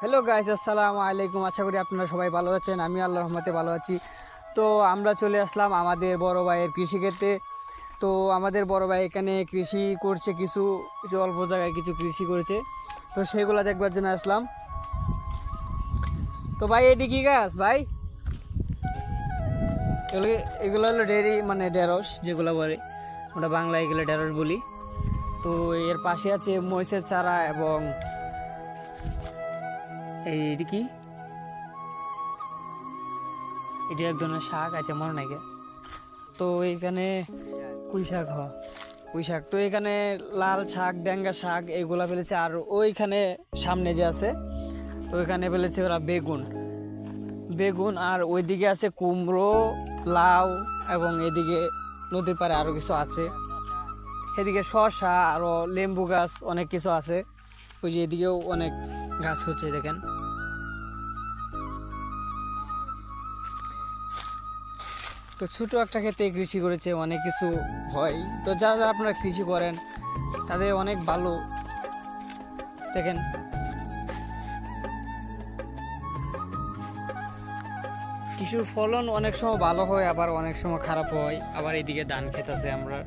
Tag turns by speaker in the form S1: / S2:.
S1: Hello guys, আসসালামু আলাইকুম। আশা করি আপনারা সবাই ভালো আছেন। আমি আল্লাহর রহমতে ভালো আছি। তো আমরা চলে আসলাম আমাদের বড় ভাইয়ের কৃষিক্ষেত্রে। তো আমাদের বড় ভাই এখানে কৃষি করছে, কিছু কিছু অল্প জায়গায় কিছু কৃষি করেছে। তো সেগুলো দেখবার জন্য আসলাম। তো ভাই, এটি কি গাছ ভাই? এগুলো এগুলো হলো ডেরি, মানে ঢেঁড়স যেগুলো বলে, আমরা বাংলায় এগুলো ঢেঁড়স বলি। তো এর পাশে আছে মরিচের চারা এবং এইটি কি, এটি এক ধরনের শাক আছে, মনে নাই গে। তো এইখানে পুঁই শাক, পুঁই শাক। তো এখানে লাল শাক, ড্যাঙ্গা শাক এগুলা ফেলেছে। আর ওইখানে সামনে যে আছে, তো ওইখানে ফেলেছে ওরা বেগুন। বেগুন আর ওইদিকে আছে কুমড়ো, লাউ, এবং এদিকে নদীর পাড়ে আরও কিছু আছে। এদিকে শসা, আরও লেম্বু গাছ, অনেক কিছু আছে। ওই যে এদিকেও অনেক গাছ হচ্ছে, দেখেন। তো ছোটো একটা ক্ষেত্রে কৃষি করেছে, অনেক কিছু হয়। তো যারা যারা আপনারা কৃষি করেন তাদের অনেক ভালো, দেখেন। কিছুর ফলন অনেক সময় ভালো হয়, আবার অনেক সময় খারাপ হয়। আবার এইদিকে ধান ক্ষেত আছে, আমরা